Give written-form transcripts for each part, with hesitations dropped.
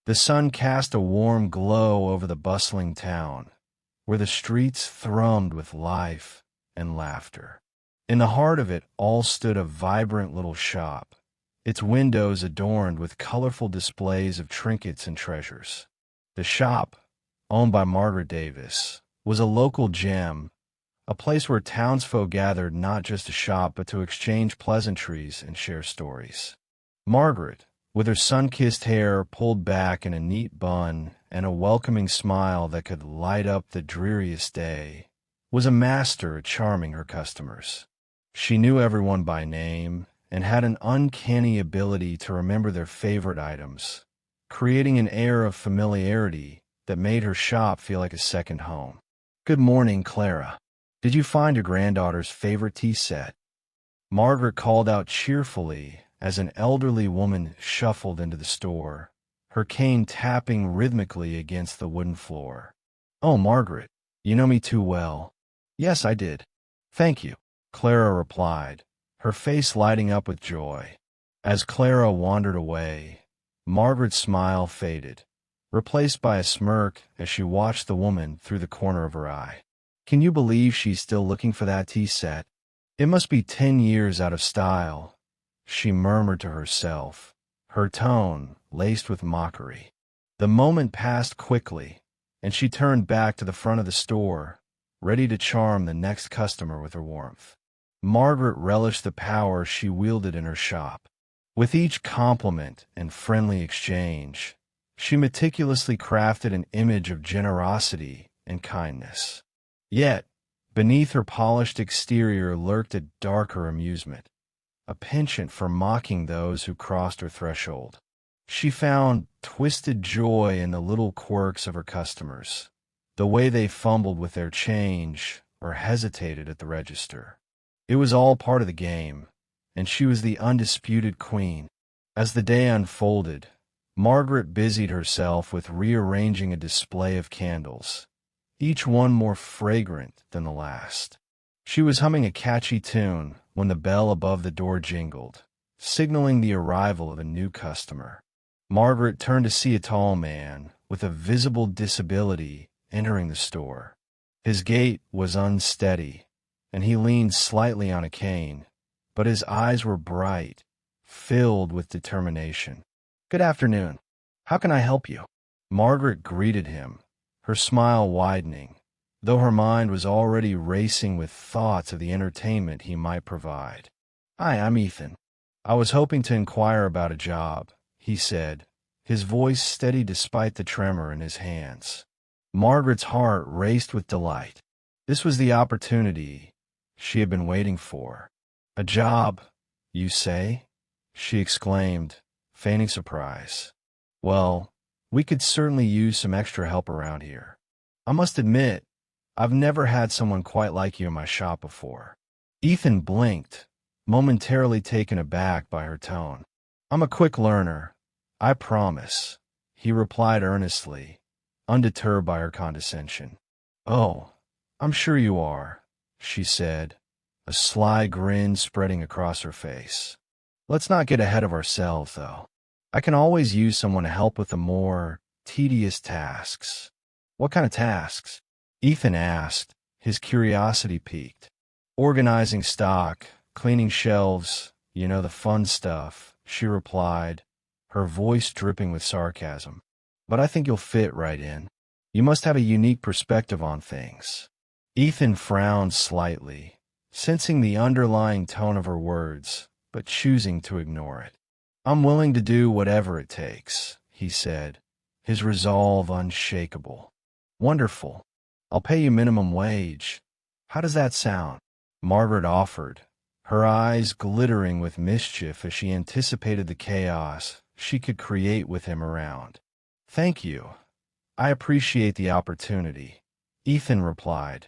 The sun cast a warm glow over the bustling town, where the streets thrummed with life and laughter. In the heart of it all stood a vibrant little shop, its windows adorned with colorful displays of trinkets and treasures. The shop, owned by Margaret Davis, was a local gem, a place where townsfolk gathered not just to shop but to exchange pleasantries and share stories. Margaret, with her sun-kissed hair pulled back in a neat bun and a welcoming smile that could light up the dreariest day, was a master at charming her customers. She knew everyone by name and had an uncanny ability to remember their favorite items, creating an air of familiarity that made her shop feel like a second home. "Good morning, Clara. Did you find your granddaughter's favorite tea set?" Margaret called out cheerfully as an elderly woman shuffled into the store, her cane tapping rhythmically against the wooden floor. "Oh, Margaret, you know me too well." "Yes, I did. Thank you," Clara replied, her face lighting up with joy. As Clara wandered away, Margaret's smile faded, replaced by a smirk as she watched the woman through the corner of her eye. "Can you believe she's still looking for that tea set? It must be 10 years out of style," she murmured to herself, her tone laced with mockery. The moment passed quickly, and she turned back to the front of the store, ready to charm the next customer with her warmth. Margaret relished the power she wielded in her shop. With each compliment and friendly exchange, she meticulously crafted an image of generosity and kindness. Yet, beneath her polished exterior lurked a darker amusement, a penchant for mocking those who crossed her threshold. She found twisted joy in the little quirks of her customers, the way they fumbled with their change or hesitated at the register. It was all part of the game, and she was the undisputed queen. As the day unfolded, Margaret busied herself with rearranging a display of candles, each one more fragrant than the last. She was humming a catchy tune when the bell above the door jingled, signaling the arrival of a new customer. Margaret turned to see a tall man with a visible disability entering the store. His gait was unsteady, and he leaned slightly on a cane, but his eyes were bright, filled with determination. "Good afternoon. How can I help you?" Margaret greeted him, her smile widening, though her mind was already racing with thoughts of the entertainment he might provide. "Hi, I'm Ethan. I was hoping to inquire about a job," he said, his voice steady despite the tremor in his hands. Margaret's heart raced with delight. This was the opportunity she had been waiting for. "A job, you say?" she exclaimed, feigning surprise. "Well, we could certainly use some extra help around here. I must admit, I've never had someone quite like you in my shop before." Ethan blinked, momentarily taken aback by her tone. "I'm a quick learner, I promise," he replied earnestly, undeterred by her condescension. "Oh, I'm sure you are," she said, a sly grin spreading across her face. "Let's not get ahead of ourselves, though. I can always use someone to help with the more tedious tasks." "What kind of tasks?" Ethan asked, his curiosity piqued. "Organizing stock, cleaning shelves, you know, the fun stuff," she replied, her voice dripping with sarcasm. "But I think you'll fit right in. You must have a unique perspective on things." Ethan frowned slightly, sensing the underlying tone of her words, but choosing to ignore it. "I'm willing to do whatever it takes," he said, his resolve unshakable. "Wonderful. I'll pay you minimum wage. How does that sound?" Margaret offered, her eyes glittering with mischief as she anticipated the chaos she could create with him around. "Thank you. I appreciate the opportunity," Ethan replied,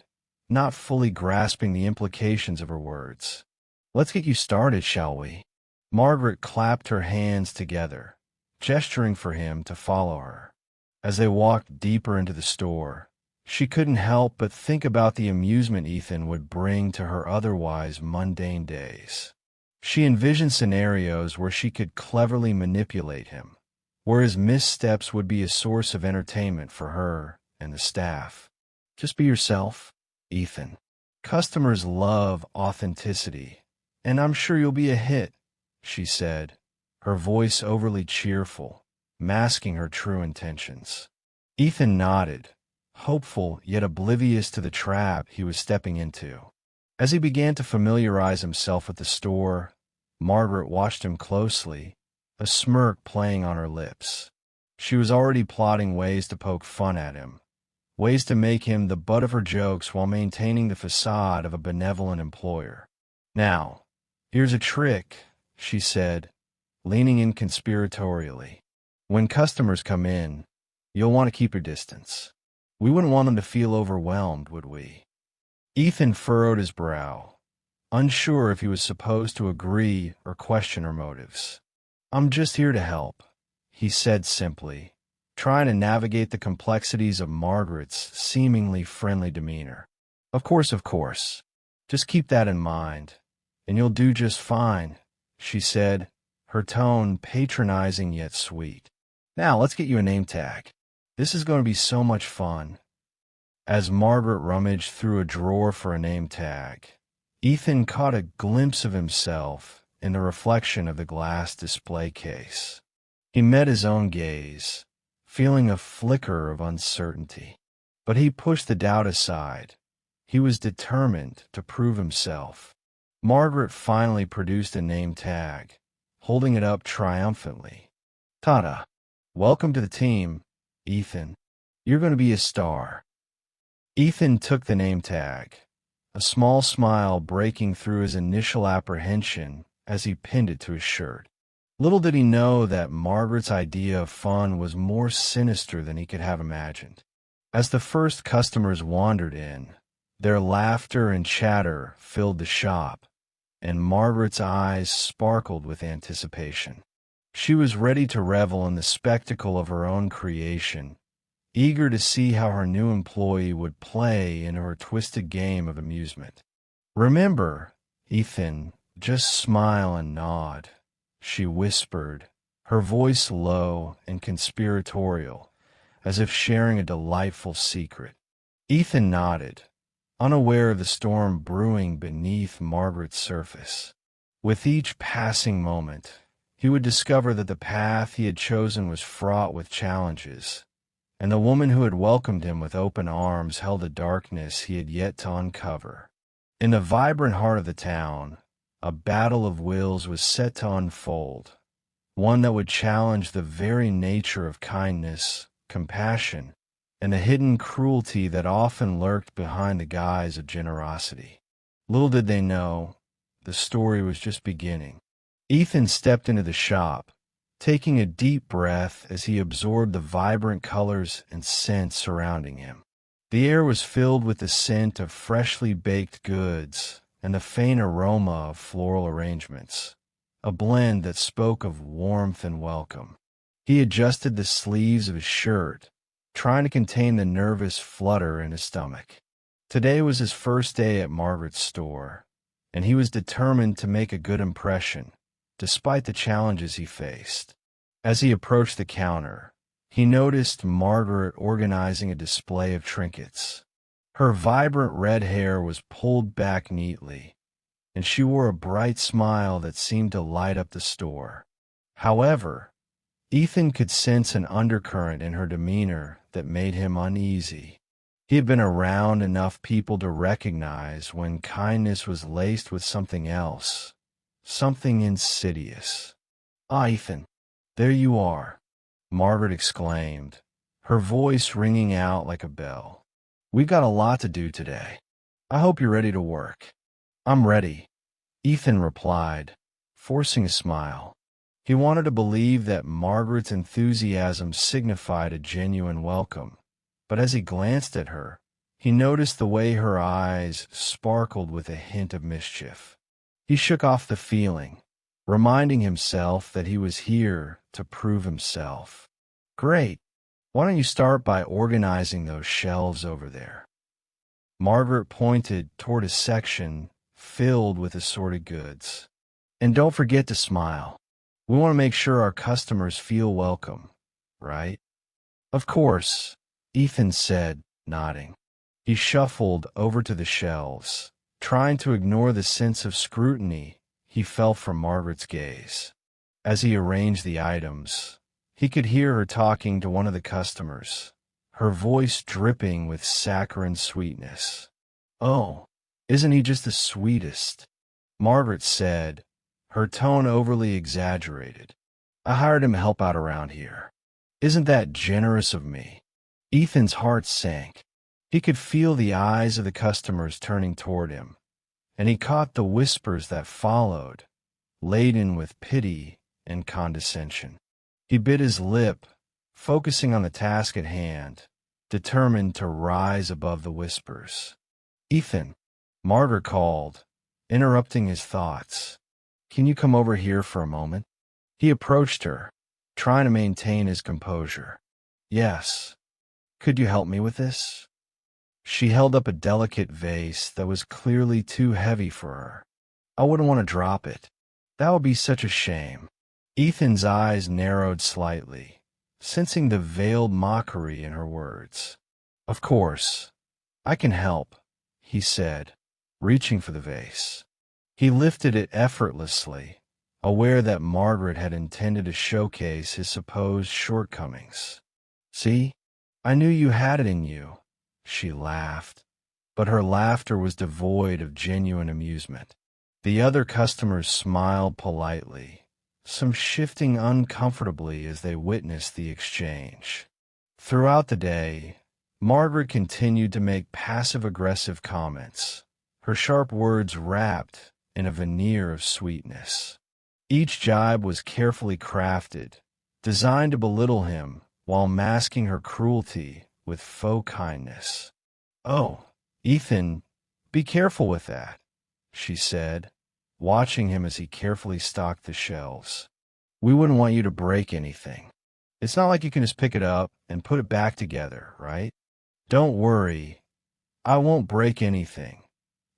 not fully grasping the implications of her words. "Let's get you started, shall we?" Margaret clapped her hands together, gesturing for him to follow her. As they walked deeper into the store, she couldn't help but think about the amusement Ethan would bring to her otherwise mundane days. She envisioned scenarios where she could cleverly manipulate him, where his missteps would be a source of entertainment for her and the staff. Just be yourself, Ethan. Customers love authenticity, and I'm sure you'll be a hit, she said, her voice overly cheerful, masking her true intentions. Ethan nodded, hopeful yet oblivious to the trap he was stepping into. As he began to familiarize himself with the store, Margaret watched him closely, a smirk playing on her lips. She was already plotting ways to poke fun at him, ways to make him the butt of her jokes while maintaining the facade of a benevolent employer. Now, here's a trick, she said, leaning in conspiratorially. When customers come in, you'll want to keep your distance. We wouldn't want them to feel overwhelmed, would we? Ethan furrowed his brow, unsure if he was supposed to agree or question her motives. I'm just here to help, he said simply, trying to navigate the complexities of Margaret's seemingly friendly demeanor. Of course. Just keep that in mind, and you'll do just fine, she said, her tone patronizing yet sweet. Now let's get you a name tag. This is going to be so much fun. As Margaret rummaged through a drawer for a name tag, Ethan caught a glimpse of himself in the reflection of the glass display case. He met his own gaze, feeling a flicker of uncertainty. But he pushed the doubt aside. He was determined to prove himself. Margaret finally produced a name tag, holding it up triumphantly. Ta-da! Welcome to the team, Ethan. You're going to be a star. Ethan took the name tag, a small smile breaking through his initial apprehension as he pinned it to his shirt. Little did he know that Margaret's idea of fun was more sinister than he could have imagined. As the first customers wandered in, their laughter and chatter filled the shop, and Margaret's eyes sparkled with anticipation. She was ready to revel in the spectacle of her own creation, eager to see how her new employee would play in her twisted game of amusement. Remember, Ethan, just smile and nod, she whispered, her voice low and conspiratorial, as if sharing a delightful secret. Ethan nodded, unaware of the storm brewing beneath Margaret's surface. With each passing moment, he would discover that the path he had chosen was fraught with challenges, and the woman who had welcomed him with open arms held a darkness he had yet to uncover. In the vibrant heart of the town, a battle of wills was set to unfold, one that would challenge the very nature of kindness, compassion, and the hidden cruelty that often lurked behind the guise of generosity. Little did they know, the story was just beginning. Ethan stepped into the shop, taking a deep breath as he absorbed the vibrant colors and scents surrounding him. The air was filled with the scent of freshly baked goods and the faint aroma of floral arrangements, a blend that spoke of warmth and welcome. He adjusted the sleeves of his shirt, trying to contain the nervous flutter in his stomach. Today was his first day at Margaret's store, and he was determined to make a good impression, despite the challenges he faced. As he approached the counter, he noticed Margaret organizing a display of trinkets. Her vibrant red hair was pulled back neatly, and she wore a bright smile that seemed to light up the store. However, Ethan could sense an undercurrent in her demeanor that made him uneasy. He had been around enough people to recognize when kindness was laced with something else, something insidious. "Ah, Ethan, there you are," Margaret exclaimed, her voice ringing out like a bell. "We've got a lot to do today. I hope you're ready to work." "I'm ready," Ethan replied, forcing a smile. He wanted to believe that Margaret's enthusiasm signified a genuine welcome, but as he glanced at her, he noticed the way her eyes sparkled with a hint of mischief. He shook off the feeling, reminding himself that he was here to prove himself. "Great. Why don't you start by organizing those shelves over there?" Margaret pointed toward a section filled with assorted goods. "And don't forget to smile. We want to make sure our customers feel welcome, right? Of course, Ethan said, nodding. He shuffled over to the shelves, trying to ignore the sense of scrutiny he felt from Margaret's gaze. As he arranged the items, he could hear her talking to one of the customers, her voice dripping with saccharine sweetness. "Oh, isn't he just the sweetest?" Margaret said, her tone overly exaggerated. "I hired him to help out around here. Isn't that generous of me?" Ethan's heart sank. He could feel the eyes of the customers turning toward him, and he caught the whispers that followed, laden with pity and condescension. He bit his lip, focusing on the task at hand, determined to rise above the whispers. "Ethan," Margaret called, interrupting his thoughts. "Can you come over here for a moment?" He approached her, trying to maintain his composure. "Yes. Could you help me with this?" She held up a delicate vase that was clearly too heavy for her. "I wouldn't want to drop it. That would be such a shame." Ethan's eyes narrowed slightly, sensing the veiled mockery in her words. "Of course, I can help," he said, reaching for the vase. He lifted it effortlessly, aware that Margaret had intended to showcase his supposed shortcomings. "See, I knew you had it in you," she laughed, but her laughter was devoid of genuine amusement. The other customers smiled politely, some shifting uncomfortably as they witnessed the exchange. Throughout the day, Margaret continued to make passive-aggressive comments, her sharp words wrapped in a veneer of sweetness. Each jibe was carefully crafted, designed to belittle him while masking her cruelty with faux kindness. "Oh, Ethan, be careful with that," she said, watching him as he carefully stocked the shelves. "We wouldn't want you to break anything. It's not like you can just pick it up and put it back together, right?" "Don't worry, I won't break anything,"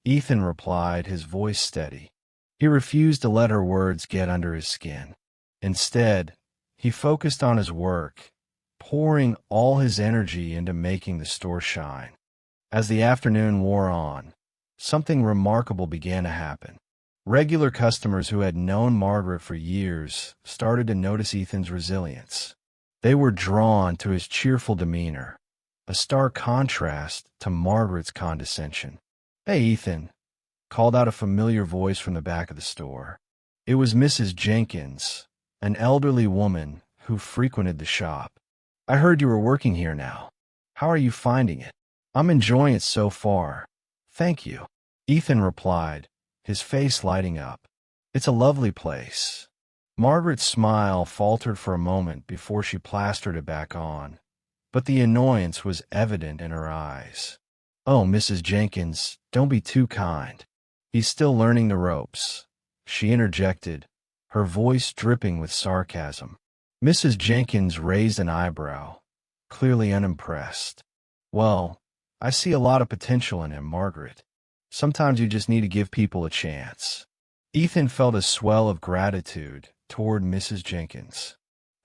Ethan replied, his voice steady. He refused to let her words get under his skin. Instead, he focused on his work, pouring all his energy into making the store shine. As the afternoon wore on, something remarkable began to happen. Regular customers who had known Margaret for years started to notice Ethan's resilience. They were drawn to his cheerful demeanor, a stark contrast to Margaret's condescension. "Hey, Ethan," called out a familiar voice from the back of the store. It was Mrs. Jenkins, an elderly woman who frequented the shop. "I heard you were working here now. How are you finding it?" "I'm enjoying it so far. Thank you," Ethan replied, his face lighting up. "It's a lovely place." Margaret's smile faltered for a moment before she plastered it back on, but the annoyance was evident in her eyes. "Oh, Mrs. Jenkins, don't be too kind. He's still learning the ropes," she interjected, her voice dripping with sarcasm. Mrs. Jenkins raised an eyebrow, clearly unimpressed. "Well, I see a lot of potential in him, Margaret. Sometimes you just need to give people a chance." Ethan felt a swell of gratitude toward Mrs. Jenkins.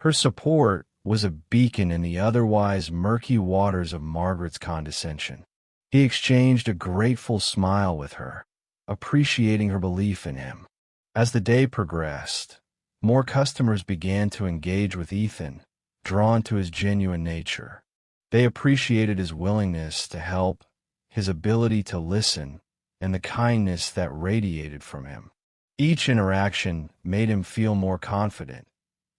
Her support was a beacon in the otherwise murky waters of Margaret's condescension. He exchanged a grateful smile with her, appreciating her belief in him. As the day progressed, more customers began to engage with Ethan, drawn to his genuine nature. They appreciated his willingness to help, his ability to listen, and the kindness that radiated from him. Each interaction made him feel more confident,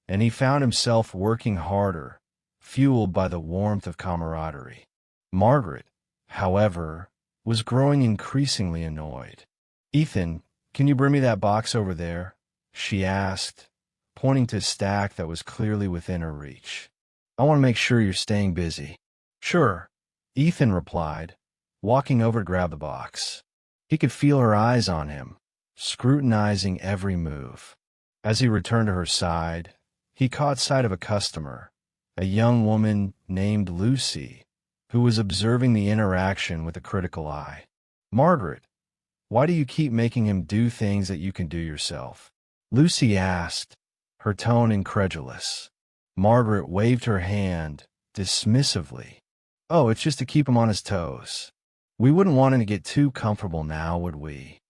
and he found himself working harder, fueled by the warmth of camaraderie. Margaret, however, was growing increasingly annoyed. "Ethan, can you bring me that box over there?" she asked, pointing to a stack that was clearly within her reach. "I want to make sure you're staying busy." "Sure," Ethan replied, walking over to grab the box. He could feel her eyes on him, scrutinizing every move. As he returned to her side, he caught sight of a customer, a young woman named Lucy, who was observing the interaction with a critical eye. "Margaret, why do you keep making him do things that you can do yourself?" Lucy asked, her tone incredulous. Margaret waved her hand dismissively. Oh, it's just to keep him on his toes. We wouldn't want him to get too comfortable now, would we?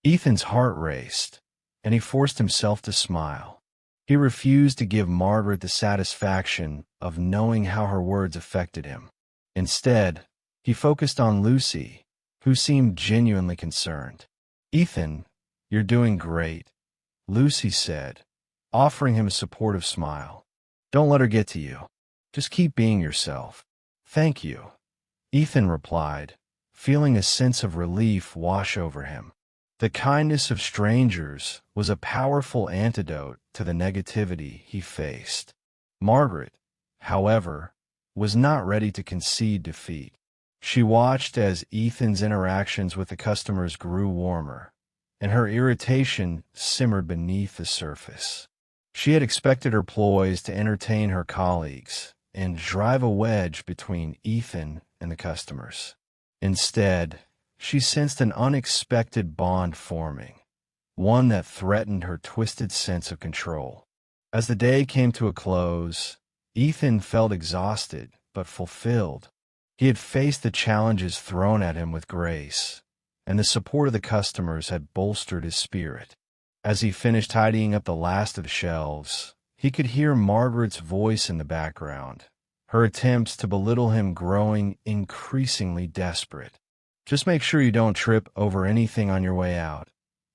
Ethan's heart raced, and he forced himself to smile. He refused to give Margaret the satisfaction of knowing how her words affected him. Instead, he focused on Lucy, who seemed genuinely concerned. Ethan, you're doing great, Lucy said, offering him a supportive smile. Don't let her get to you. Just keep being yourself. Thank you, Ethan replied, feeling a sense of relief wash over him. The kindness of strangers was a powerful antidote to the negativity he faced. Margaret, however, was not ready to concede defeat. She watched as Ethan's interactions with the customers grew warmer, and her irritation simmered beneath the surface. She had expected her ploys to entertain her colleagues and drive a wedge between Ethan and the customers. Instead, she sensed an unexpected bond forming, one that threatened her twisted sense of control. As the day came to a close, Ethan felt exhausted but fulfilled. He had faced the challenges thrown at him with grace, and the support of the customers had bolstered his spirit. As he finished tidying up the last of the shelves, he could hear Margaret's voice in the background, her attempts to belittle him growing increasingly desperate. Just make sure you don't trip over anything on your way out,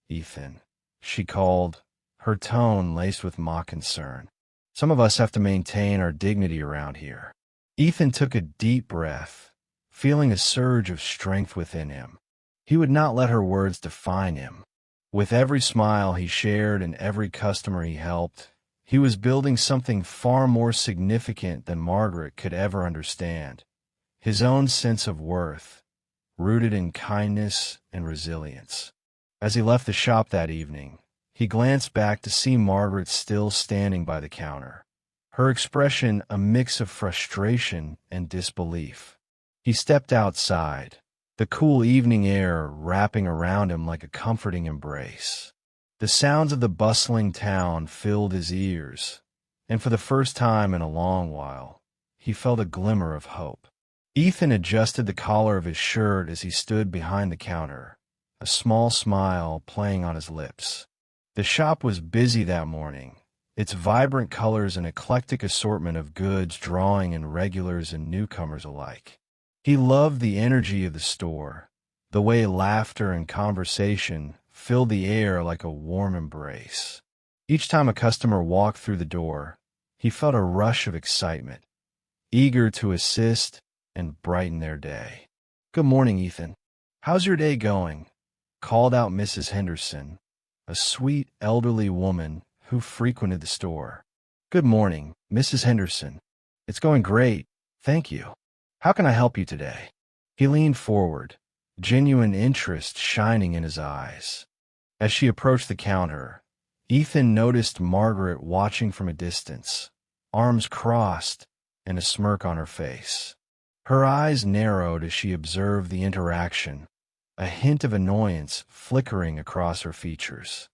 Ethan, she called, her tone laced with mock concern. Some of us have to maintain our dignity around here. Ethan took a deep breath, feeling a surge of strength within him. He would not let her words define him. With every smile he shared and every customer he helped, he was building something far more significant than Margaret could ever understand. His own sense of worth, rooted in kindness and resilience. As he left the shop that evening, he glanced back to see Margaret still standing by the counter, her expression a mix of frustration and disbelief. He stepped outside, the cool evening air wrapping around him like a comforting embrace. The sounds of the bustling town filled his ears, and for the first time in a long while, he felt a glimmer of hope. Ethan adjusted the collar of his shirt as he stood behind the counter, a small smile playing on his lips. The shop was busy that morning, its vibrant colors and eclectic assortment of goods drawing in regulars and newcomers alike. He loved the energy of the store, the way laughter and conversation filled the air like a warm embrace. Each time a customer walked through the door, he felt a rush of excitement, eager to assist and brighten their day. Good morning, Ethan. How's your day going? Called out Mrs. Henderson, a sweet elderly woman who frequented the store. Good morning, Mrs. Henderson. It's going great, thank you. How can I help you today? He leaned forward, genuine interest shining in his eyes. As she approached the counter, Ethan noticed Margaret watching from a distance, arms crossed and a smirk on her face. Her eyes narrowed as she observed the interaction, a hint of annoyance flickering across her features.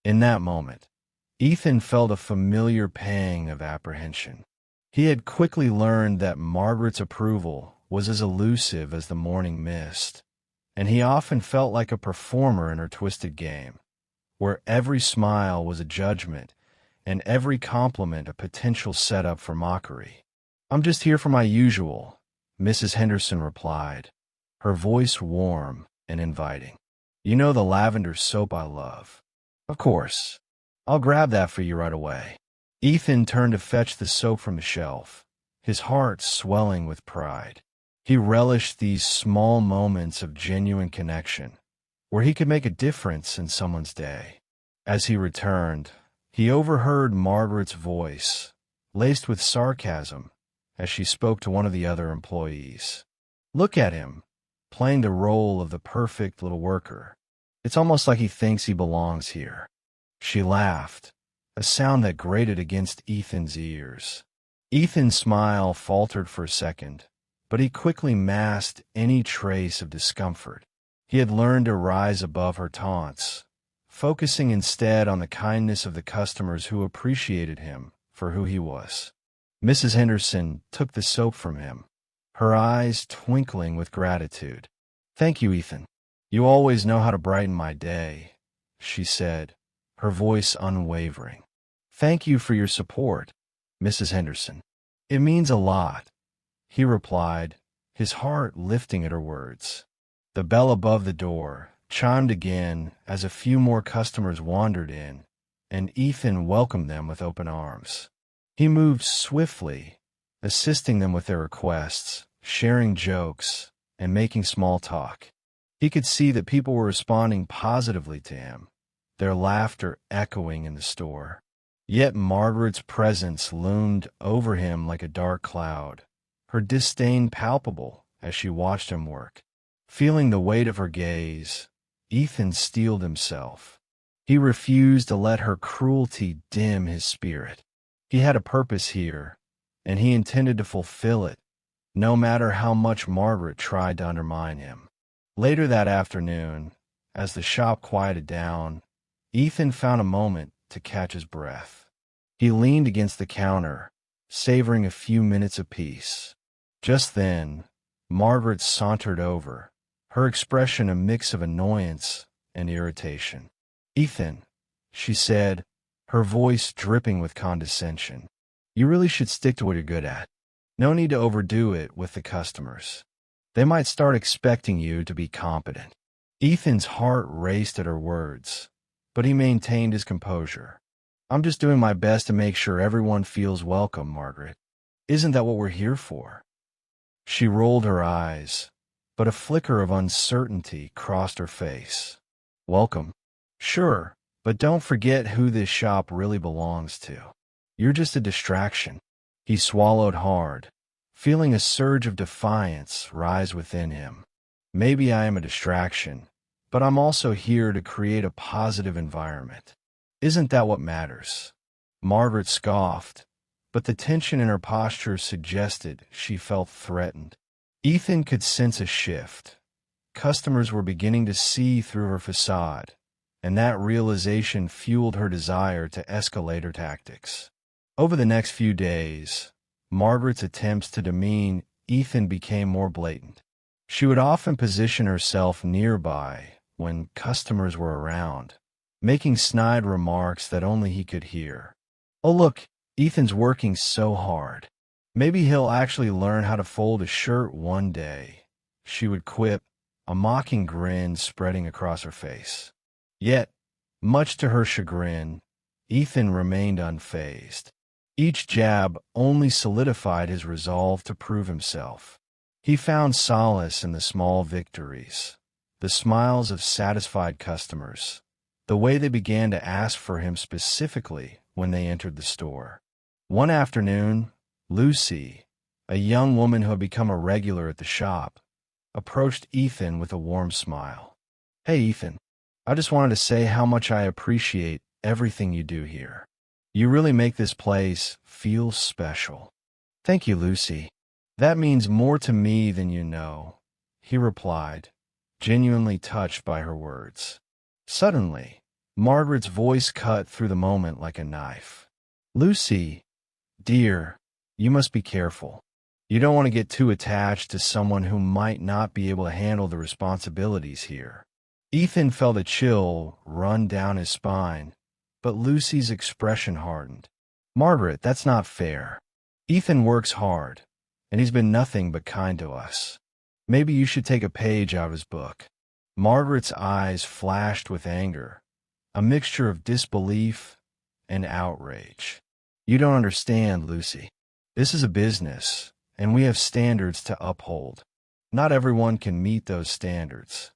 In that moment, Ethan felt a familiar pang of apprehension. He had quickly learned that Margaret's approval was as elusive as the morning mist, and he often felt like a performer in her twisted game, where every smile was a judgment and every compliment a potential setup for mockery. I'm just here for my usual, Mrs. Henderson replied, her voice warm and inviting. You know the lavender soap I love. Of course. I'll grab that for you right away. Ethan turned to fetch the soap from the shelf, his heart swelling with pride. He relished these small moments of genuine connection, where he could make a difference in someone's day. As he returned, he overheard Margaret's voice, laced with sarcasm, as she spoke to one of the other employees. Look at him, playing the role of the perfect little worker. It's almost like he thinks he belongs here. She laughed, a sound that grated against Ethan's ears. Ethan's smile faltered for a second, but he quickly masked any trace of discomfort. He had learned to rise above her taunts, focusing instead on the kindness of the customers who appreciated him for who he was. Mrs. Henderson took the soap from him, her eyes twinkling with gratitude. "Thank you, Ethan. You always know how to brighten my day," she said, her voice unwavering. "Thank you for your support, Mrs. Henderson. It means a lot," he replied, his heart lifting at her words. The bell above the door chimed again as a few more customers wandered in, and Ethan welcomed them with open arms. He moved swiftly, assisting them with their requests, sharing jokes, and making small talk. He could see that people were responding positively to him, their laughter echoing in the store. Yet Margaret's presence loomed over him like a dark cloud, her disdain palpable as she watched him work. Feeling the weight of her gaze, Ethan steeled himself. He refused to let her cruelty dim his spirit. He had a purpose here, and he intended to fulfill it, no matter how much Margaret tried to undermine him. Later that afternoon, as the shop quieted down, Ethan found a moment to catch his breath. He leaned against the counter, savoring a few minutes of peace. Just then, Margaret sauntered over, her expression a mix of annoyance and irritation. "Ethan," she said, her voice dripping with condescension, "you really should stick to what you're good at. No need to overdo it with the customers. They might start expecting you to be competent." Ethan's heart raced at her words, but he maintained his composure. "I'm just doing my best to make sure everyone feels welcome, Margaret. Isn't that what we're here for?" She rolled her eyes, but a flicker of uncertainty crossed her face. "Welcome? Sure, but don't forget who this shop really belongs to. You're just a distraction." He swallowed hard, feeling a surge of defiance rise within him. "Maybe I am a distraction, but I'm also here to create a positive environment. Isn't that what matters?" Margaret scoffed, but the tension in her posture suggested she felt threatened. Ethan could sense a shift. Customers were beginning to see through her facade, and that realization fueled her desire to escalate her tactics. Over the next few days, Margaret's attempts to demean Ethan became more blatant. She would often position herself nearby when customers were around, making snide remarks that only he could hear. "Oh look, Ethan's working so hard. Maybe he'll actually learn how to fold a shirt one day," she would quip, a mocking grin spreading across her face. Yet, much to her chagrin, Ethan remained unfazed. Each jab only solidified his resolve to prove himself. He found solace in the small victories, the smiles of satisfied customers, the way they began to ask for him specifically when they entered the store. One afternoon, Lucy, a young woman who had become a regular at the shop, approached Ethan with a warm smile. "Hey, Ethan, I just wanted to say how much I appreciate everything you do here. You really make this place feel special." "Thank you, Lucy. That means more to me than you know," he replied, genuinely touched by her words. Suddenly, Margaret's voice cut through the moment like a knife. "Lucy, dear, you must be careful. You don't want to get too attached to someone who might not be able to handle the responsibilities here." Ethan felt a chill run down his spine, but Lucy's expression hardened. "Margaret, that's not fair. Ethan works hard, and he's been nothing but kind to us. Maybe you should take a page out of his book." Margaret's eyes flashed with anger, a mixture of disbelief and outrage. "You don't understand, Lucy. This is a business, and we have standards to uphold. Not everyone can meet those standards."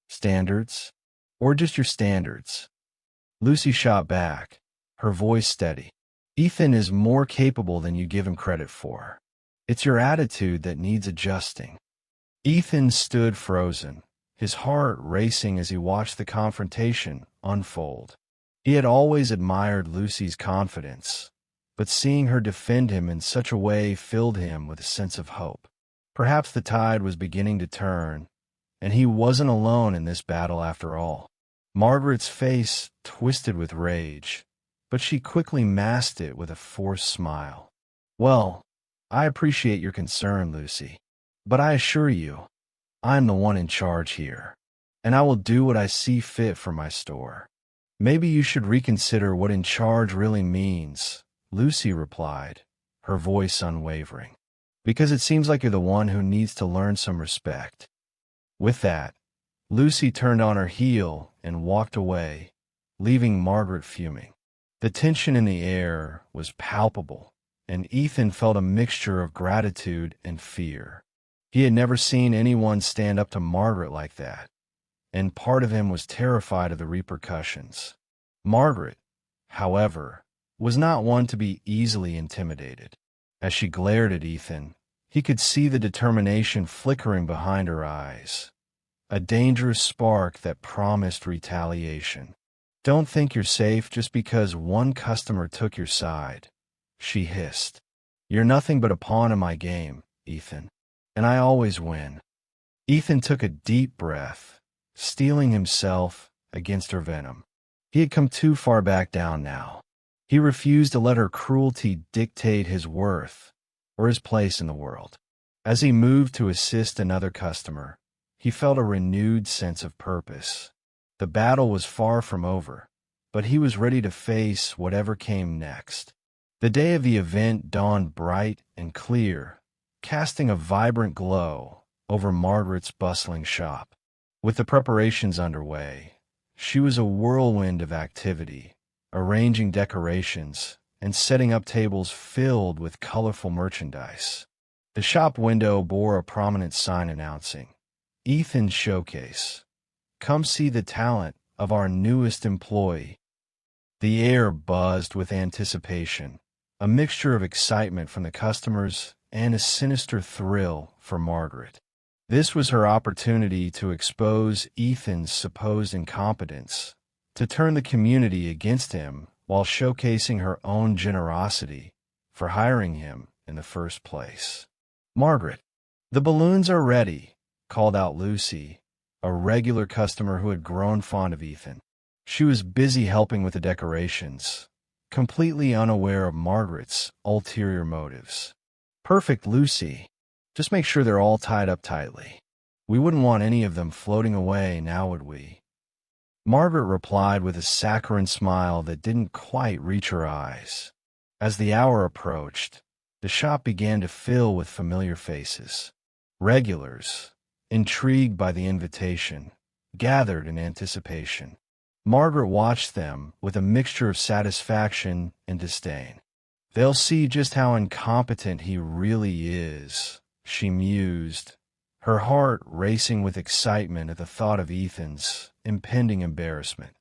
"Standards? Or just your standards?" Lucy shot back, her voice steady. "Ethan is more capable than you give him credit for. It's your attitude that needs adjusting." Ethan stood frozen, his heart racing as he watched the confrontation unfold. He had always admired Lucy's confidence, but seeing her defend him in such a way filled him with a sense of hope. Perhaps the tide was beginning to turn, and he wasn't alone in this battle after all. Margaret's face twisted with rage, but she quickly masked it with a forced smile. Well, I appreciate your concern, Lucy. But I assure you, I'm the one in charge here, and I will do what I see fit for my store. Maybe you should reconsider what in charge really means, Lucy replied, her voice unwavering. Because it seems like you're the one who needs to learn some respect. With that, Lucy turned on her heel and walked away, leaving Margaret fuming. The tension in the air was palpable, and Ethan felt a mixture of gratitude and fear. He had never seen anyone stand up to Margaret like that, and part of him was terrified of the repercussions. Margaret, however, was not one to be easily intimidated. As she glared at Ethan, he could see the determination flickering behind her eyes, a dangerous spark that promised retaliation. "Don't think you're safe just because one customer took your side," she hissed. "You're nothing but a pawn in my game, Ethan, and I always win." Ethan took a deep breath, steeling himself against her venom. He had come too far back down now. He refused to let her cruelty dictate his worth or his place in the world. As he moved to assist another customer, he felt a renewed sense of purpose. The battle was far from over, but he was ready to face whatever came next. The day of the event dawned bright and clear, casting a vibrant glow over Margaret's bustling shop. With the preparations underway, she was a whirlwind of activity, arranging decorations and setting up tables filled with colorful merchandise. The shop window bore a prominent sign announcing, "Ethan's Showcase. Come see the talent of our newest employee." The air buzzed with anticipation, a mixture of excitement from the customers and a sinister thrill for Margaret. This was her opportunity to expose Ethan's supposed incompetence, to turn the community against him while showcasing her own generosity for hiring him in the first place. "Margaret, the balloons are ready," called out Lucy, a regular customer who had grown fond of Ethan. She was busy helping with the decorations, completely unaware of Margaret's ulterior motives. "Perfect, Lucy. Just make sure they're all tied up tightly. We wouldn't want any of them floating away, now would we?" Margaret replied with a saccharine smile that didn't quite reach her eyes. As the hour approached, the shop began to fill with familiar faces. Regulars, intrigued by the invitation, gathered in anticipation. Margaret watched them with a mixture of satisfaction and disdain. "They'll see just how incompetent he really is," she mused, her heart racing with excitement at the thought of Ethan's impending embarrassment.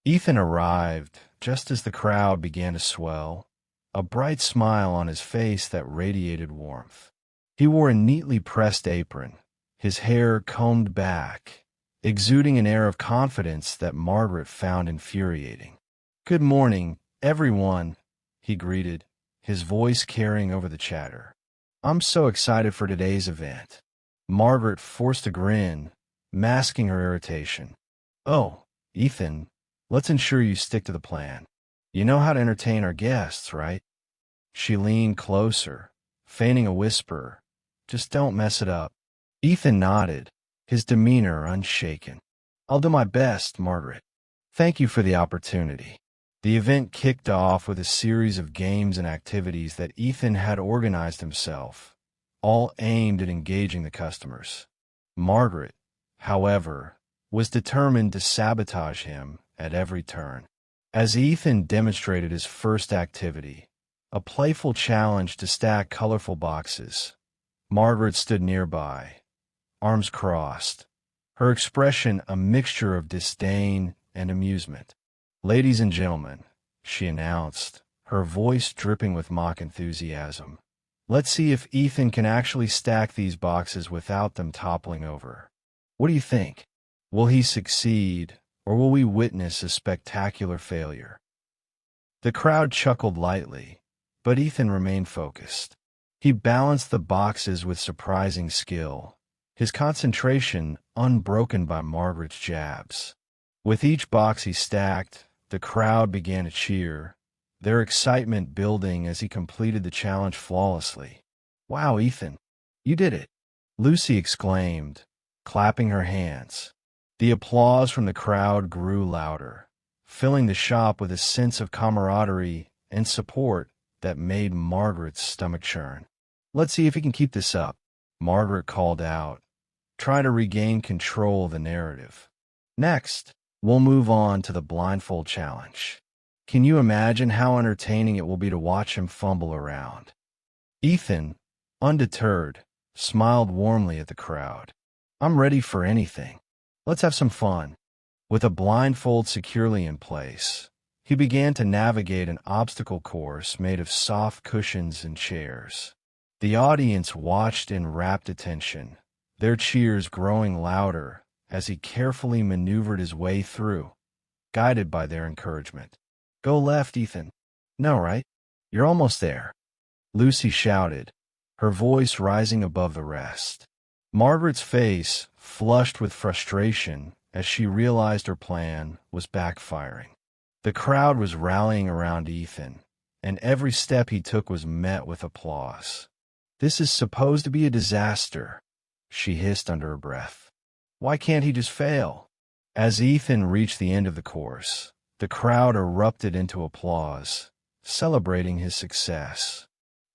Ethan arrived just as the crowd began to swell, a bright smile on his face that radiated warmth. He wore a neatly pressed apron, his hair combed back, exuding an air of confidence that Margaret found infuriating. "Good morning, everyone," he greeted, his voice carrying over the chatter. "I'm so excited for today's event." Margaret forced a grin, masking her irritation. "Oh, Ethan, let's ensure you stick to the plan. You know how to entertain our guests, right?" She leaned closer, feigning a whisper, "Just don't mess it up." Ethan nodded, his demeanor unshaken. "I'll do my best, Margaret. Thank you for the opportunity." The event kicked off with a series of games and activities that Ethan had organized himself, all aimed at engaging the customers. Margaret, however, was determined to sabotage him at every turn. As Ethan demonstrated his first activity, a playful challenge to stack colorful boxes, Margaret stood nearby, arms crossed, her expression a mixture of disdain and amusement. "Ladies and gentlemen," she announced, her voice dripping with mock enthusiasm, "let's see if Ethan can actually stack these boxes without them toppling over. What do you think? Will he succeed, or will we witness a spectacular failure?" The crowd chuckled lightly, but Ethan remained focused. He balanced the boxes with surprising skill, his concentration unbroken by Margaret's jabs. With each box he stacked, the crowd began to cheer, their excitement building as he completed the challenge flawlessly. "Wow, Ethan, you did it!" Lucy exclaimed, clapping her hands. The applause from the crowd grew louder, filling the shop with a sense of camaraderie and support that made Margaret's stomach churn. "Let's see if he can keep this up," Margaret called out, trying to regain control of the narrative. "Next, we'll move on to the blindfold challenge. Can you imagine how entertaining it will be to watch him fumble around?" Ethan, undeterred, smiled warmly at the crowd. "I'm ready for anything. Let's have some fun." With a blindfold securely in place, he began to navigate an obstacle course made of soft cushions and chairs. The audience watched in rapt attention, their cheers growing louder as he carefully maneuvered his way through, guided by their encouragement. "Go left, Ethan." "No, right? You're almost there," Lucy shouted, her voice rising above the rest. Margaret's face flushed with frustration as she realized her plan was backfiring. The crowd was rallying around Ethan, and every step he took was met with applause. "This is supposed to be a disaster," she hissed under her breath. "Why can't he just fail?" As Ethan reached the end of the course, the crowd erupted into applause, celebrating his success.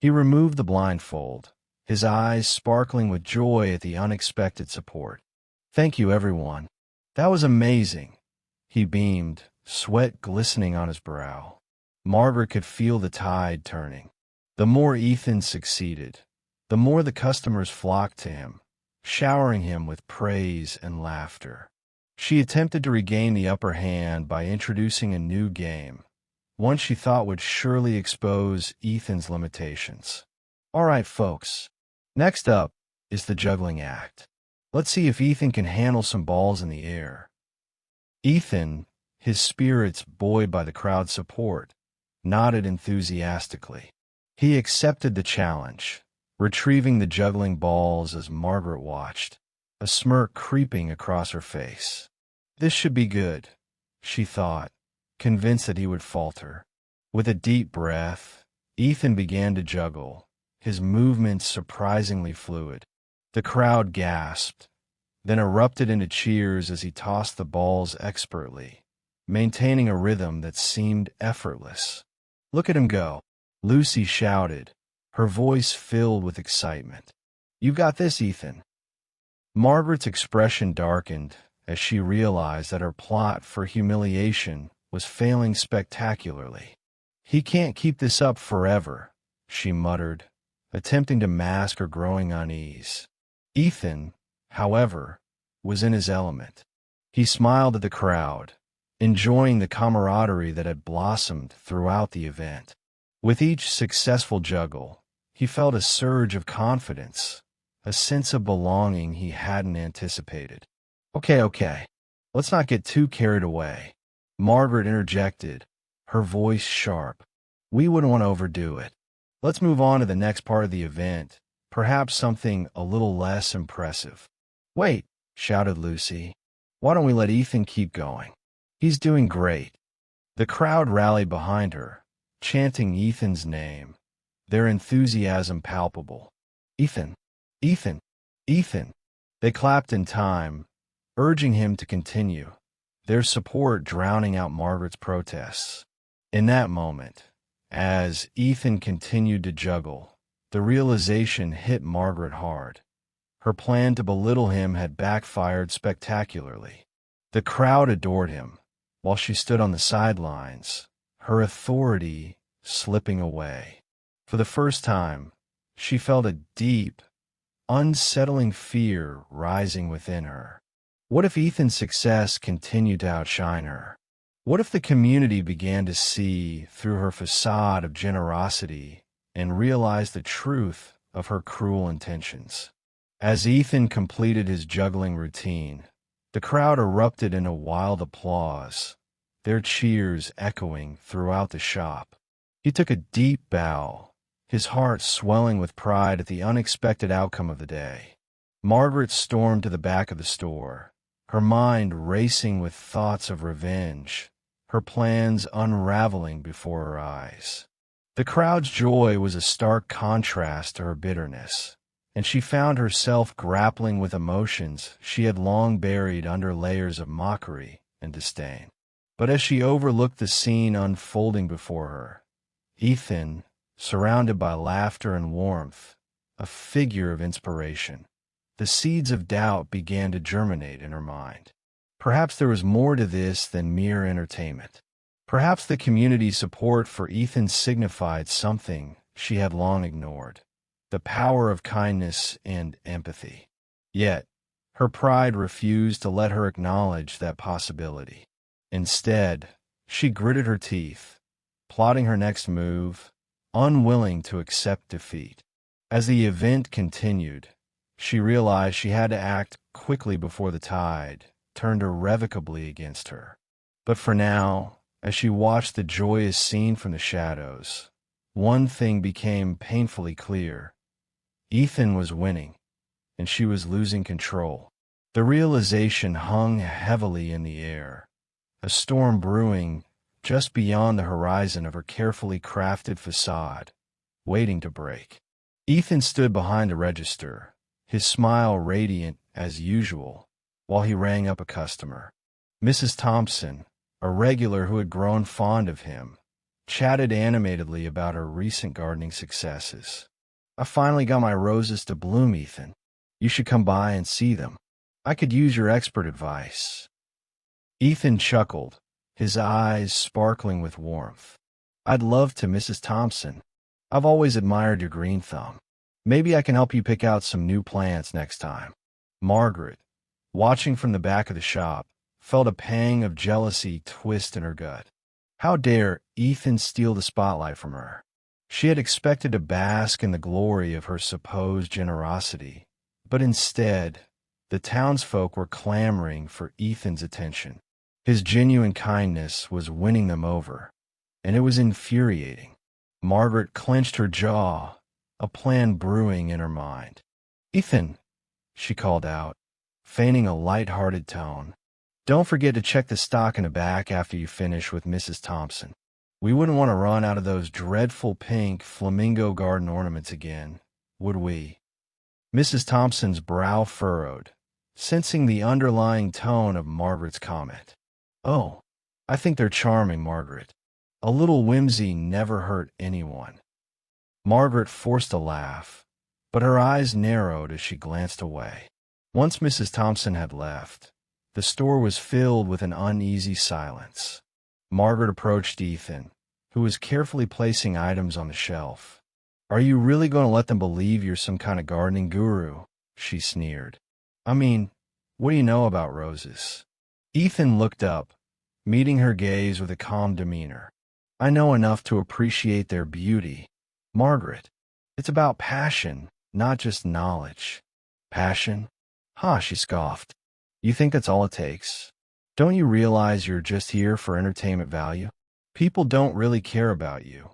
He removed the blindfold, his eyes sparkling with joy at the unexpected support. "Thank you, everyone. That was amazing," he beamed, sweat glistening on his brow. Margaret could feel the tide turning. The more Ethan succeeded, the more the customers flocked to him, showering him with praise and laughter. She attempted to regain the upper hand by introducing a new game, one she thought would surely expose Ethan's limitations. "All right, folks. Next up is the juggling act. Let's see if Ethan can handle some balls in the air." Ethan, his spirits buoyed by the crowd's support, nodded enthusiastically. He accepted the challenge, retrieving the juggling balls as Margaret watched, a smirk creeping across her face. This should be good, she thought, convinced that he would falter. With a deep breath, Ethan began to juggle, his movements surprisingly fluid. The crowd gasped, then erupted into cheers as he tossed the balls expertly, maintaining a rhythm that seemed effortless. "Look at him go," Lucy shouted, her voice filled with excitement. "You've got this, Ethan." Margaret's expression darkened as she realized that her plot for humiliation was failing spectacularly. "He can't keep this up forever," she muttered, attempting to mask her growing unease. Ethan, however, was in his element. He smiled at the crowd, enjoying the camaraderie that had blossomed throughout the event. With each successful juggle, he felt a surge of confidence, a sense of belonging he hadn't anticipated. Okay, let's not get too carried away," Margaret interjected, her voice sharp. "We wouldn't want to overdo it. Let's move on to the next part of the event, perhaps something a little less impressive." "Wait," shouted Lucy. "Why don't we let Ethan keep going? He's doing great." The crowd rallied behind her, chanting Ethan's name, their enthusiasm palpable. "Ethan! Ethan! Ethan!" They clapped in time, urging him to continue, their support drowning out Margaret's protests. In that moment, as Ethan continued to juggle, the realization hit Margaret hard. Her plan to belittle him had backfired spectacularly. The crowd adored him, while she stood on the sidelines, her authority slipping away. For the first time, she felt a deep, unsettling fear rising within her. What if Ethan's success continued to outshine her? What if the community began to see through her facade of generosity and realize the truth of her cruel intentions? As Ethan completed his juggling routine, the crowd erupted in a wild applause, their cheers echoing throughout the shop. He took a deep bow, his heart swelling with pride at the unexpected outcome of the day. Margaret stormed to the back of the store, her mind racing with thoughts of revenge, her plans unraveling before her eyes. The crowd's joy was a stark contrast to her bitterness, and she found herself grappling with emotions she had long buried under layers of mockery and disdain. But as she overlooked the scene unfolding before her, Ethan, surrounded by laughter and warmth, a figure of inspiration, the seeds of doubt began to germinate in her mind. Perhaps there was more to this than mere entertainment. Perhaps the community's support for Ethan signified something she had long ignored: the power of kindness and empathy. Yet, her pride refused to let her acknowledge that possibility. Instead, she gritted her teeth, plotting her next move, unwilling to accept defeat. As the event continued, she realized she had to act quickly before the tide turned irrevocably against her. But for now, as she watched the joyous scene from the shadows, one thing became painfully clear. Ethan was winning, and she was losing control. The realization hung heavily in the air, a storm brewing just beyond the horizon of her carefully crafted facade, waiting to break. Ethan stood behind the register, his smile radiant as usual, while he rang up a customer. Mrs. Thompson, a regular who had grown fond of him, chatted animatedly about her recent gardening successes. "I finally got my roses to bloom, Ethan. You should come by and see them. I could use your expert advice." Ethan chuckled, his eyes sparkling with warmth. "I'd love to, Mrs. Thompson. I've always admired your green thumb. Maybe I can help you pick out some new plants next time." Margaret, watching from the back of the shop, felt a pang of jealousy twist in her gut. How dare Ethan steal the spotlight from her? She had expected to bask in the glory of her supposed generosity, but instead, the townsfolk were clamoring for Ethan's attention. His genuine kindness was winning them over, and it was infuriating. Margaret clenched her jaw, a plan brewing in her mind. "Ethan," she called out, feigning a light-hearted tone, "don't forget to check the stock in the back after you finish with Mrs. Thompson. We wouldn't want to run out of those dreadful pink flamingo garden ornaments again, would we?" Mrs. Thompson's brow furrowed, sensing the underlying tone of Margaret's comment. "Oh, I think they're charming, Margaret. A little whimsy never hurt anyone." Margaret forced a laugh, but her eyes narrowed as she glanced away. Once Mrs. Thompson had left, the store was filled with an uneasy silence. Margaret approached Ethan, who was carefully placing items on the shelf. "Are you really going to let them believe you're some kind of gardening guru?" she sneered. "I mean, what do you know about roses?" Ethan looked up, meeting her gaze with a calm demeanor. "I know enough to appreciate their beauty, Margaret. It's about passion, not just knowledge." "Passion? Ha," she scoffed. "You think that's all it takes? Don't you realize you're just here for entertainment value? People don't really care about you.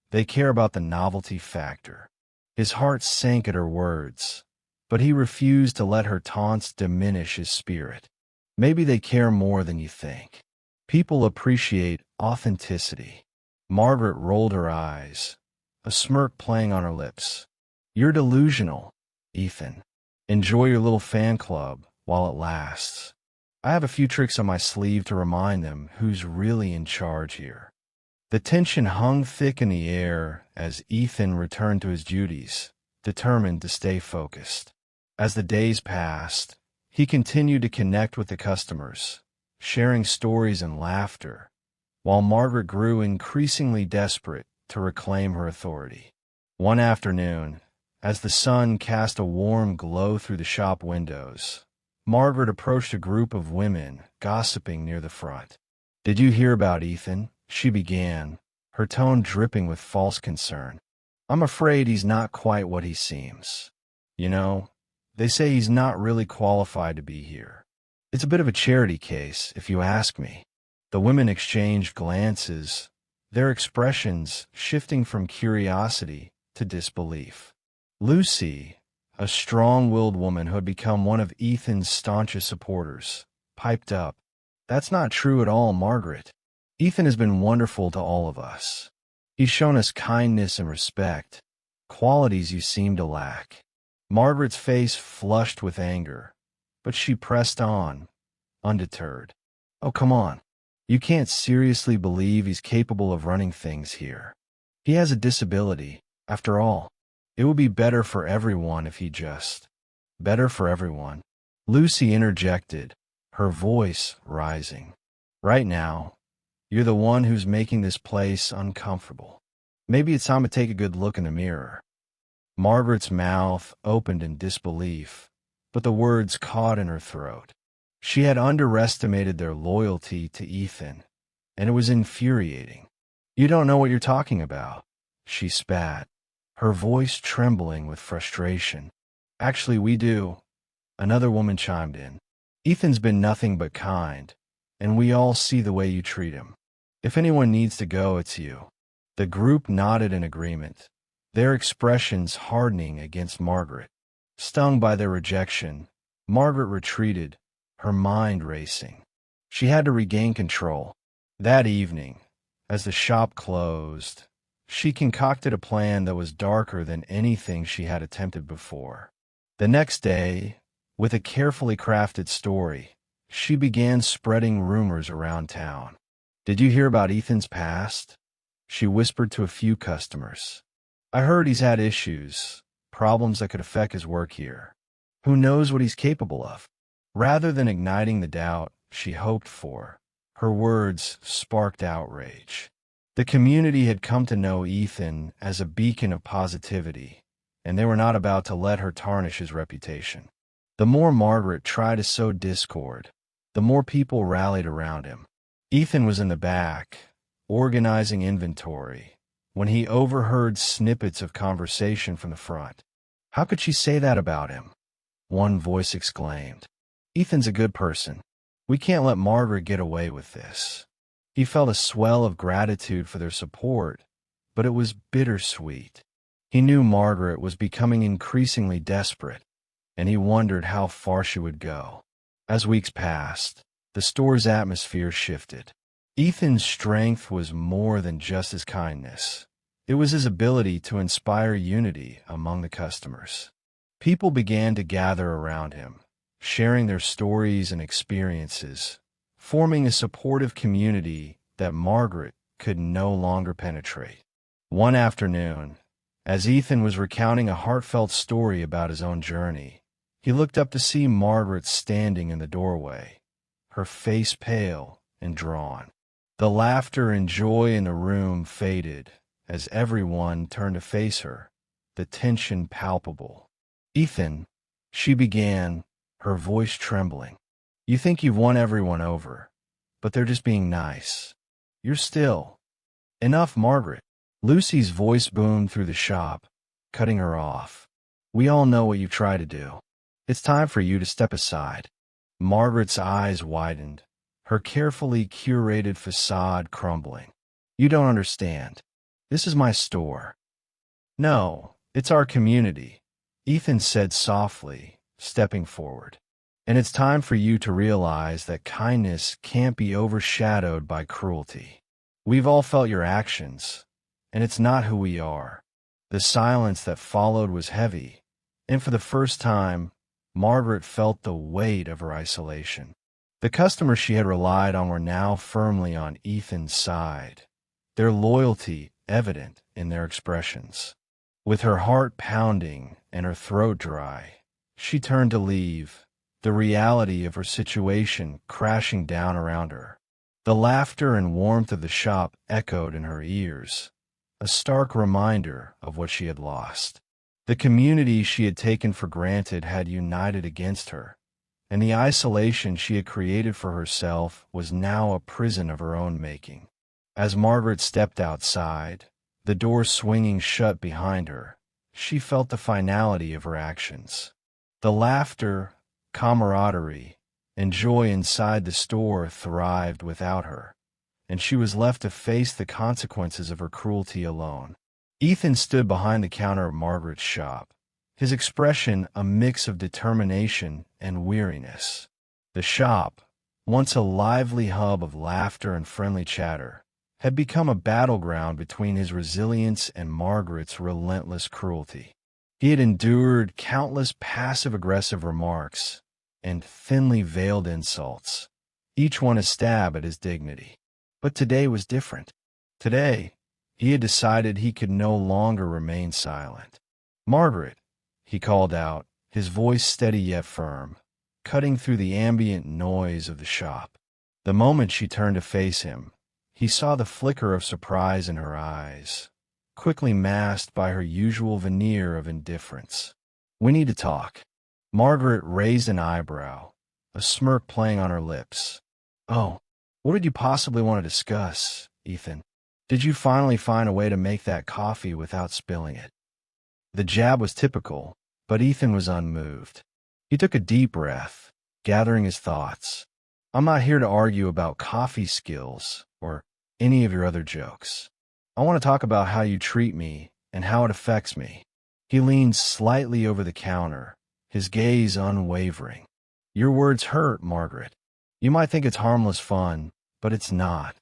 They care about the novelty factor." His heart sank at her words, but he refused to let her taunts diminish his spirit. "Maybe they care more than you think. People appreciate authenticity." Margaret rolled her eyes, a smirk playing on her lips. "You're delusional, Ethan. Enjoy your little fan club while it lasts. I have a few tricks on my sleeve to remind them who's really in charge here." The tension hung thick in the air as Ethan returned to his duties, determined to stay focused. As the days passed, he continued to connect with the customers, sharing stories and laughter, while Margaret grew increasingly desperate to reclaim her authority. One afternoon, as the sun cast a warm glow through the shop windows, Margaret approached a group of women gossiping near the front. "Did you hear about Ethan?" she began, her tone dripping with false concern. "I'm afraid he's not quite what he seems. You know, they say he's not really qualified to be here. It's a bit of a charity case, if you ask me." The women exchanged glances, their expressions shifting from curiosity to disbelief. Lucy, a strong-willed woman who had become one of Ethan's staunchest supporters, piped up, "That's not true at all, Margaret. Ethan has been wonderful to all of us. He's shown us kindness and respect, qualities you seem to lack. Margaret's face flushed with anger, but she pressed on, undeterred. Oh, come on. You can't seriously believe he's capable of running things here. He has a disability, after all. It would be better for everyone if he just... Better for everyone. Lucy interjected, her voice rising. Right now, you're the one who's making this place uncomfortable. Maybe it's time to take a good look in the mirror. Margaret's mouth opened in disbelief, but the words caught in her throat. She had underestimated their loyalty to Ethan, and it was infuriating. You don't know what you're talking about, she spat, her voice trembling with frustration. Actually, we do, another woman chimed in. Ethan's been nothing but kind, and we all see the way you treat him. If anyone needs to go, it's you. The group nodded in agreement, their expressions hardening against Margaret. Stung by their rejection, Margaret retreated, her mind racing. She had to regain control. That evening, as the shop closed, she concocted a plan that was darker than anything she had attempted before. The next day, with a carefully crafted story, she began spreading rumors around town. Did you hear about Ethan's past? She whispered to a few customers. I heard he's had issues, problems that could affect his work here. Who knows what he's capable of? Rather than igniting the doubt she hoped for, her words sparked outrage. The community had come to know Ethan as a beacon of positivity, and they were not about to let her tarnish his reputation. The more Margaret tried to sow discord, the more people rallied around him. Ethan was in the back, organizing inventory, when he overheard snippets of conversation from the front. How could she say that about him? One voice exclaimed. Ethan's a good person. We can't let Margaret get away with this. He felt a swell of gratitude for their support, but it was bittersweet. He knew Margaret was becoming increasingly desperate, and he wondered how far she would go. As weeks passed, the store's atmosphere shifted. Ethan's strength was more than just his kindness. It was his ability to inspire unity among the customers. People began to gather around him, sharing their stories and experiences, forming a supportive community that Margaret could no longer penetrate. One afternoon, as Ethan was recounting a heartfelt story about his own journey, he looked up to see Margaret standing in the doorway, her face pale and drawn. The laughter and joy in the room faded as everyone turned to face her, the tension palpable. Ethan, she began, her voice trembling. You think you've won everyone over, but they're just being nice. You're still. Enough, Margaret. Lucy's voice boomed through the shop, cutting her off. We all know what you've tried to do. It's time for you to step aside. Margaret's eyes widened, her carefully curated facade crumbling. You don't understand. This is my store. No, it's our community, Ethan said softly, stepping forward. And it's time for you to realize that kindness can't be overshadowed by cruelty. We've all felt your actions, and it's not who we are. The silence that followed was heavy, and for the first time, Margaret felt the weight of her isolation. The customers she had relied on were now firmly on Ethan's side, their loyalty evident in their expressions. With her heart pounding and her throat dry, she turned to leave, the reality of her situation crashing down around her. The laughter and warmth of the shop echoed in her ears, a stark reminder of what she had lost. The community she had taken for granted had united against her, and the isolation she had created for herself was now a prison of her own making. As Margaret stepped outside, the door swinging shut behind her, she felt the finality of her actions. The laughter, camaraderie, and joy inside the store thrived without her, and she was left to face the consequences of her cruelty alone. Ethan stood behind the counter of Margaret's shop, his expression a mix of determination and weariness. The shop, once a lively hub of laughter and friendly chatter, had become a battleground between his resilience and Margaret's relentless cruelty. He had endured countless passive-aggressive remarks and thinly veiled insults, each one a stab at his dignity. But today was different. Today, he had decided he could no longer remain silent. "Margaret," he called out, his voice steady yet firm, cutting through the ambient noise of the shop. The moment she turned to face him, he saw the flicker of surprise in her eyes, quickly masked by her usual veneer of indifference. "We need to talk." Margaret raised an eyebrow, a smirk playing on her lips. "Oh, what did you possibly want to discuss, Ethan? Did you finally find a way to make that coffee without spilling it?" The jab was typical, but Ethan was unmoved. He took a deep breath, gathering his thoughts. "I'm not here to argue about coffee skills or any of your other jokes. I want to talk about how you treat me and how it affects me." He leaned slightly over the counter, his gaze unwavering. "Your words hurt, Margaret. You might think it's harmless fun, but it's not.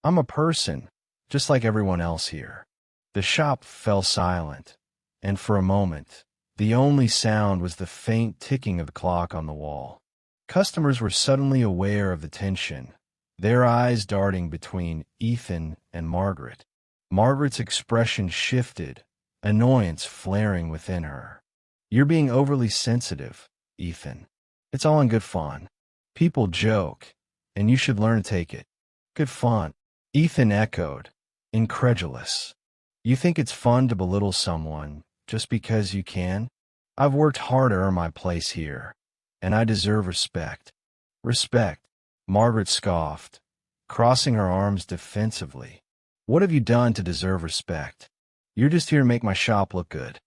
I'm a person, just like everyone else here." The shop fell silent, and for a moment, the only sound was the faint ticking of the clock on the wall. Customers were suddenly aware of the tension, their eyes darting between Ethan and Margaret. Margaret's expression shifted, annoyance flaring within her. "You're being overly sensitive, Ethan. It's all in good fun. People joke, and you should learn to take it." "Good fun?" Ethan echoed, incredulous. "You think it's fun to belittle someone just because you can? I've worked hard to earn my place here, and I deserve respect." "Respect?" Margaret scoffed, crossing her arms defensively. "What have you done to deserve respect? You're just here to make my shop look good.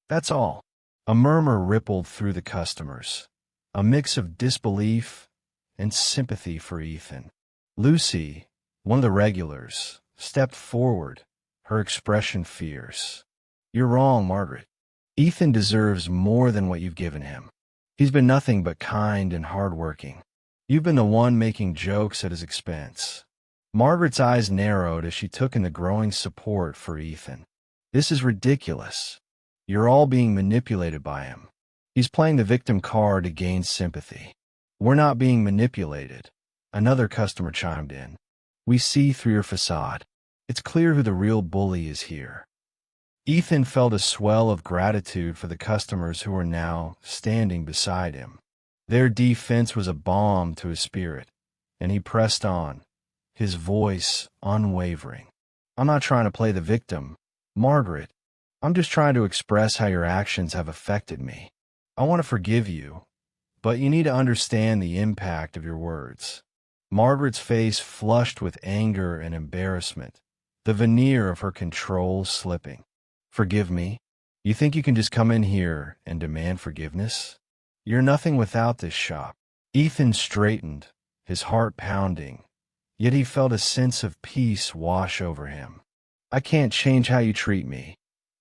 That's all." A murmur rippled through the customers, a mix of disbelief and sympathy for Ethan. Lucy, one of the regulars, stepped forward, her expression fierce. "You're wrong, Margaret. Ethan deserves more than what you've given him. He's been nothing but kind and hardworking. You've been the one making jokes at his expense." Margaret's eyes narrowed as she took in the growing support for Ethan. "This is ridiculous. You're all being manipulated by him. He's playing the victim card to gain sympathy." "We're not being manipulated," another customer chimed in. "We see through your facade. It's clear who the real bully is here." Ethan felt a swell of gratitude for the customers who were now standing beside him. Their defense was a balm to his spirit, and he pressed on, his voice unwavering. "I'm not trying to play the victim, Margaret. I'm just trying to express how your actions have affected me. I want to forgive you, but you need to understand the impact of your words." Margaret's face flushed with anger and embarrassment, the veneer of her control slipping. "Forgive me? You think you can just come in here and demand forgiveness? You're nothing without this shop." Ethan straightened, his heart pounding, yet he felt a sense of peace wash over him. "I can't change how you treat me,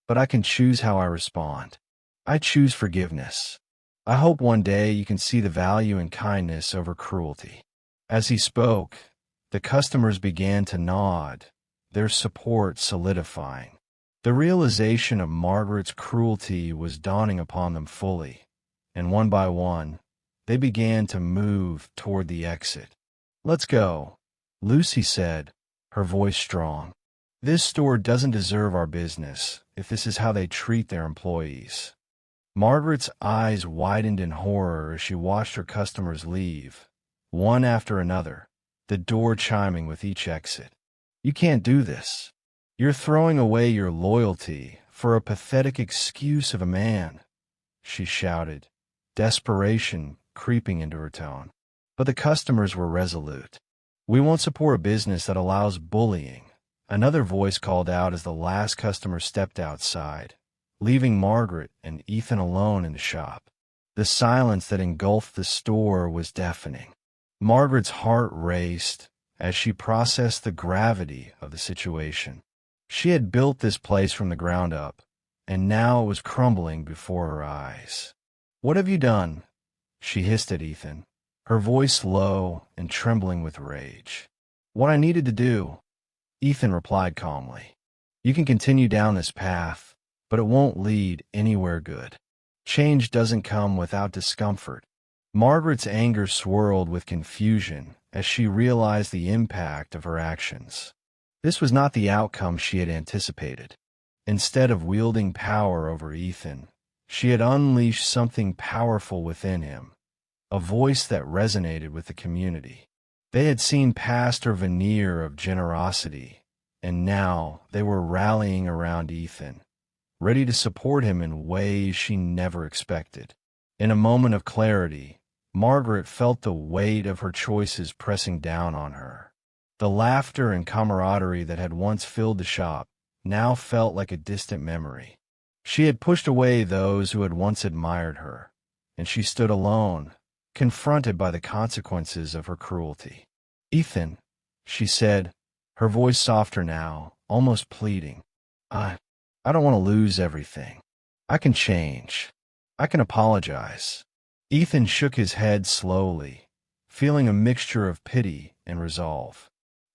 but I can choose how I respond. I choose forgiveness. I hope one day you can see the value in kindness over cruelty." As he spoke, the customers began to nod, their support solidifying. The realization of Margaret's cruelty was dawning upon them fully, and one by one, they began to move toward the exit. "Let's go," Lucy said, her voice strong. "This store doesn't deserve our business if this is how they treat their employees." Margaret's eyes widened in horror as she watched her customers leave, one after another, the door chiming with each exit. "You can't do this. You're throwing away your loyalty for a pathetic excuse of a man," she shouted, desperation creeping into her tone. But the customers were resolute. "We won't support a business that allows bullying," another voice called out as the last customer stepped outside, leaving Margaret and Ethan alone in the shop. The silence that engulfed the store was deafening. Margaret's heart raced as she processed the gravity of the situation. She had built this place from the ground up, and now it was crumbling before her eyes. "What have you done?" she hissed at Ethan, her voice low and trembling with rage. "What I needed to do," Ethan replied calmly. "You can continue down this path, but it won't lead anywhere good. Change doesn't come without discomfort." Margaret's anger swirled with confusion as she realized the impact of her actions. This was not the outcome she had anticipated. Instead of wielding power over Ethan, she had unleashed something powerful within him, a voice that resonated with the community. They had seen past her veneer of generosity, and now they were rallying around Ethan, ready to support him in ways she never expected. In a moment of clarity, Margaret felt the weight of her choices pressing down on her. The laughter and camaraderie that had once filled the shop now felt like a distant memory. She had pushed away those who had once admired her, and she stood alone, confronted by the consequences of her cruelty. "Ethan," she said, her voice softer now, almost pleading, I don't want to lose everything. I can change. I can apologize." Ethan shook his head slowly, feeling a mixture of pity and resolve.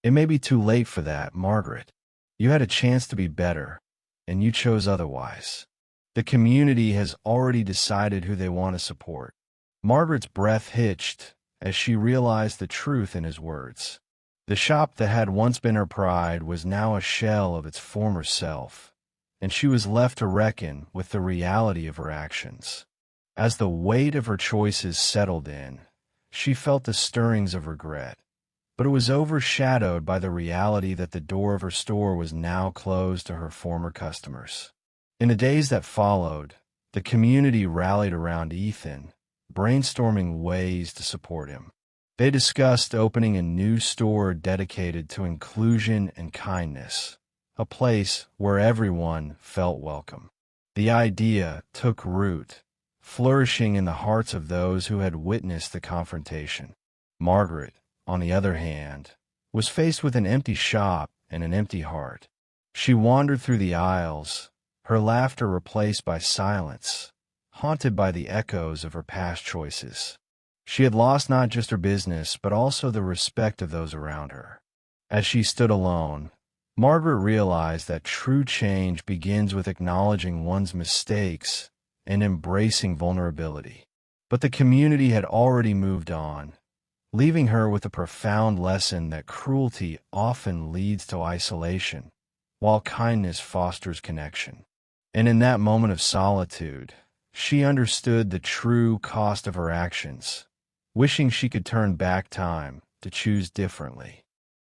"It may be too late for that, Margaret. You had a chance to be better, and you chose otherwise. The community has already decided who they want to support." Margaret's breath hitched as she realized the truth in his words. The shop that had once been her pride was now a shell of its former self, and she was left to reckon with the reality of her actions. As the weight of her choices settled in, she felt the stirrings of regret, but it was overshadowed by the reality that the door of her store was now closed to her former customers. In the days that followed, the community rallied around Ethan, brainstorming ways to support him. They discussed opening a new store dedicated to inclusion and kindness, a place where everyone felt welcome. The idea took root, flourishing in the hearts of those who had witnessed the confrontation. Margaret, on the other hand, was faced with an empty shop and an empty heart. She wandered through the aisles, her laughter replaced by silence, haunted by the echoes of her past choices. She had lost not just her business, but also the respect of those around her. As she stood alone, Margaret realized that true change begins with acknowledging one's mistakes and embracing vulnerability. But the community had already moved on, leaving her with a profound lesson that cruelty often leads to isolation, while kindness fosters connection. And in that moment of solitude, she understood the true cost of her actions, wishing she could turn back time to choose differently.